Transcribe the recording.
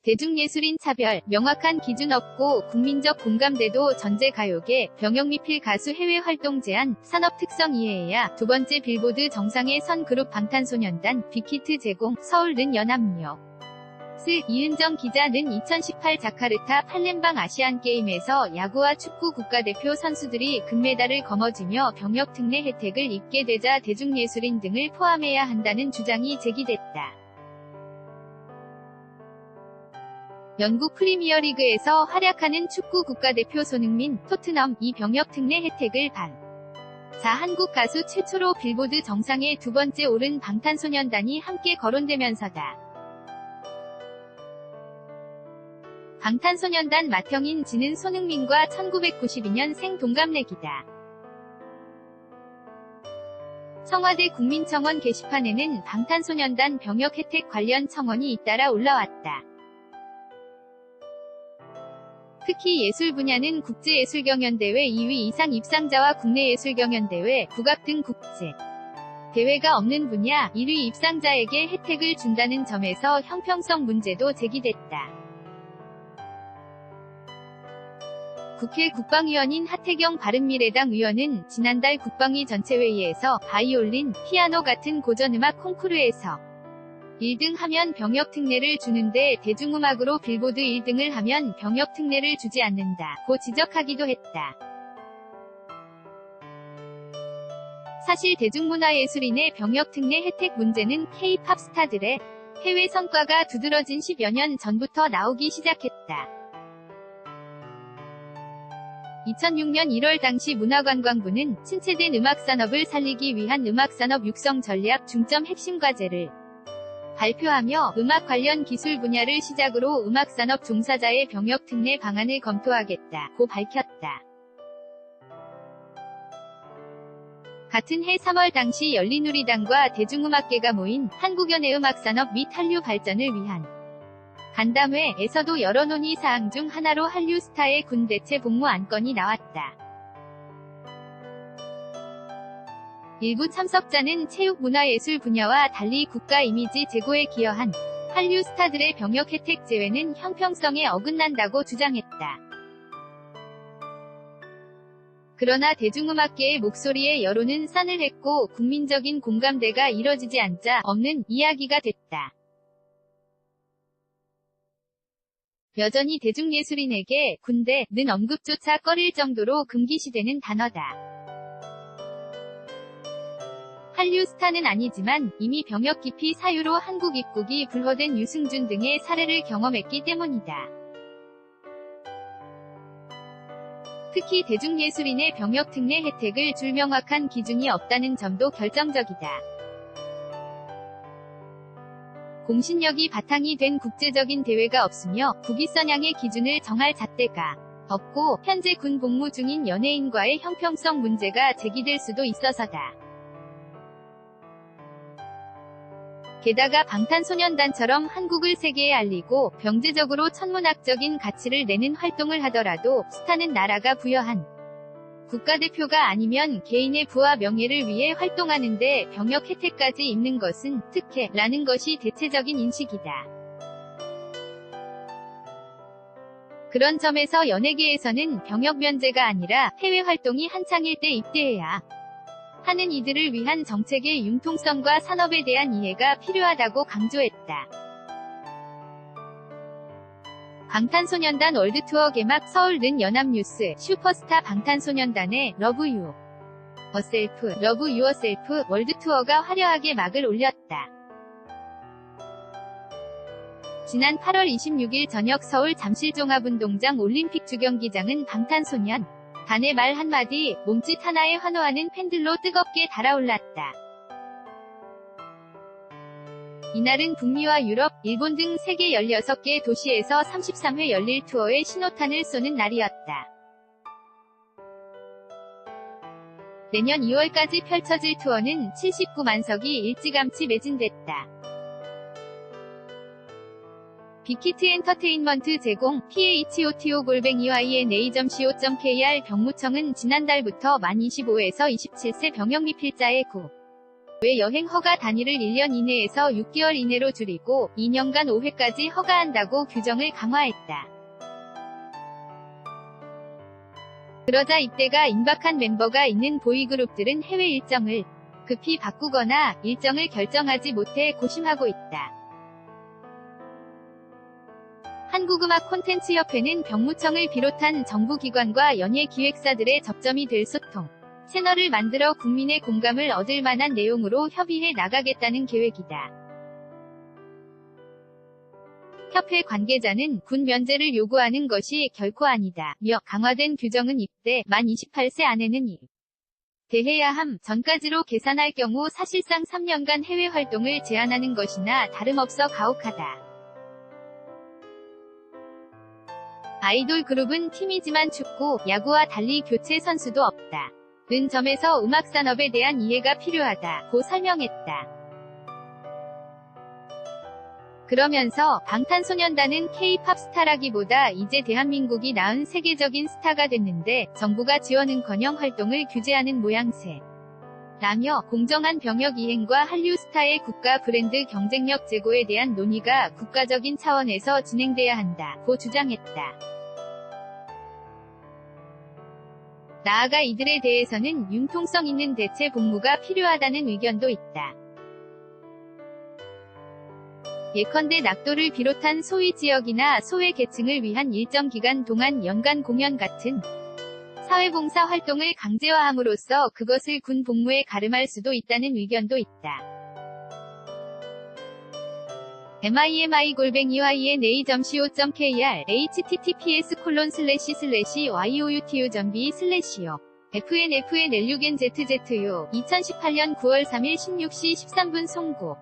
대중예술인 차별, 명확한 기준 없고 국민적 공감대도 전제가요계, 병역미필 가수 해외 활동 제한, 산업 특성 이해해야 두 번째 빌보드 정상에 선 그룹 방탄소년단, 빅히트 제공, 서울는 연합뉴. 이은정 기자는 2018 자카르타 팔렘방 아시안게임에서 야구와 축구 국가대표 선수들이 금메달을 거머쥐며 병역 특례 혜택을 입게 되자 대중예술인 등을 포함해야 한다는 주장이 제기됐다. 영국 프리미어리그에서 활약하는 축구 국가대표 손흥민, 토트넘 이 병역 특례 혜택을 자 한국 가수 최초로 빌보드 정상에 두 번째 오른 방탄소년단이 함께 거론되면서다. 방탄소년단 맏형인 지는 손흥민과 1992년생 동갑내기다. 청와대 국민청원 게시판에는 방탄소년단 병역 혜택 관련 청원이 잇따라 올라왔다. 특히 예술 분야는 국제예술경연대회 2위 이상 입상자와 국내예술경연대회, 국악 등 국제 대회가 없는 분야 1위 입상자에게 혜택을 준다는 점에서 형평성 문제도 제기됐다. 국회 국방위원인 하태경 바른미래당 의원은 지난달 국방위 전체회의에서 바이올린, 피아노 같은 고전음악 콩쿠르에서 1등 하면 병역 특례를 주는데 대중음악으로 빌보드 1등을 하면 병역 특례를 주지 않는다고 지적하기도 했다. 사실 대중문화예술인의 병역 특례 혜택 문제는 K-팝 스타들의 해외 성과가 두드러진 10여 년 전부터 나오기 시작했다. 2006년 1월 당시 문화관광부는 침체된 음악산업을 살리기 위한 음악산업 육성 전략 중점 핵심 과제를 발표하며 음악 관련 기술 분야를 시작으로 음악산업 종사자의 병역 특례 방안을 검토하겠다고 밝혔다. 같은 해 3월 당시 열린우리당과 대중음악계가 모인 한국연예음악산업 및 한류 발전을 위한 간담회에서도 여러 논의 사항 중 하나로 한류 스타의 군 대체 복무 안건이 나왔다. 일부 참석자는 체육문화예술 분야와 달리 국가 이미지 제고에 기여한 한류 스타들의 병역 혜택 제외는 형평성에 어긋난다고 주장했다. 그러나 대중음악계의 목소리에 여론은 싸늘했고 국민적인 공감대가 이뤄지지 않자 없는 이야기가 됐다. 여전히 대중예술인에게 군대는 언급조차 꺼릴 정도로 금기시되는 단어다. 한류 스타는 아니지만 이미 병역 기피 사유로 한국 입국이 불허된 유승준 등의 사례를 경험했기 때문이다. 특히 대중예술인의 병역 특례 혜택을 줄 명확한 기준이 없다는 점도 결정적이다. 공신력이 바탕이 된 국제적인 대회가 없으며 국위선양의 기준을 정할 잣대가 없고 현재 군 복무 중인 연예인과의 형평성 문제가 제기될 수도 있어서다. 게다가 방탄소년단처럼 한국을 세계에 알리고 병제적으로 천문학적인 가치를 내는 활동을 하더라도 스타는 나라가 부여한 국가대표가 아니면 개인의 부와 명예를 위해 활동하는데 병역 혜택까지 입는 것은 특혜라는 것이 대체적인 인식이다. 그런 점에서 연예계에서는 병역 면제가 아니라 해외 활동이 한창일 때 입대해야 하는 이들을 위한 정책의 융통성과 산업에 대한 이해가 필요하다고 강조했다. 방탄소년단 월드투어 개막 서울는 연합뉴스 슈퍼스타 방탄소년단의 러브 유 어셀프, 러브 유어셀프 월드투어가 화려하게 막을 올렸다. 지난 8월 26일 저녁 서울 잠실종합운동장 올림픽 주경기장은 방탄소년 단의 말 한마디, 몸짓 하나에 환호하는 팬들로 뜨겁게 달아올랐다. 이날은 북미와 유럽, 일본 등 세계 16개 도시에서 33회 열릴 투어의 신호탄을 쏘는 날이었다. 내년 2월까지 펼쳐질 투어는 79만석이 일찌감치 매진됐다. 빅히트 엔터테인먼트 제공, PHOTO@yna.co.kr 병무청은 지난달부터 만 25에서 27세 병역미필자의 외 여행 허가 단위를 1년 이내에서 6개월 이내로 줄이고 2년간 5회까지 허가한다고 규정을 강화했다. 그러자 입대가 임박한 멤버가 있는 보이그룹들은 해외 일정을 급히 바꾸거나 일정을 결정하지 못해 고심하고 있다. 한국음악콘텐츠협회는 병무청을 비롯한 정부기관과 연예기획사들의 접점이 될 소통 채널을 만들어 국민의 공감을 얻을 만한 내용으로 협의해 나가겠다는 계획이다. 협회 관계자는 군 면제를 요구하는 것이 결코 아니다. 며 강화된 규정은 입대 만 28세 안에는 대해야 함 전까지로 계산할 경우 사실상 3년간 해외 활동을 제한하는 것이나 다름없어 가혹하다. 아이돌 그룹은 팀이지만 축구, 야구와 달리 교체 선수도 없다. 는 점에서 음악산업에 대한 이해가 필요하다. 고 설명했다. 그러면서 방탄소년단은 K-팝 스타라기보다 이제 대한민국이 낳은 세계적인 스타가 됐는데 정부가 지원은커녕 활동을 규제하는 모양새. 라며 공정한 병역 이행과 한류 스타의 국가 브랜드 경쟁력 제고에 대한 논의가 국가적인 차원에서 진행돼야 한다. 고 주장했다. 나아가 이들에 대해서는 융통성 있는 대체 복무가 필요하다는 의견도 있다. 예컨대 낙도를 비롯한 소위 지역이나 소외 계층을 위한 일정 기간 동안 연간 공연 같은 사회봉사 활동을 강제화함으로써 그것을 군 복무에 가름할 수도 있다는 의견도 있다. mimi@yne.co.kr https://youtu.b/o FNFN L6NZZU 2018년 9월 3일 16시 13분 송고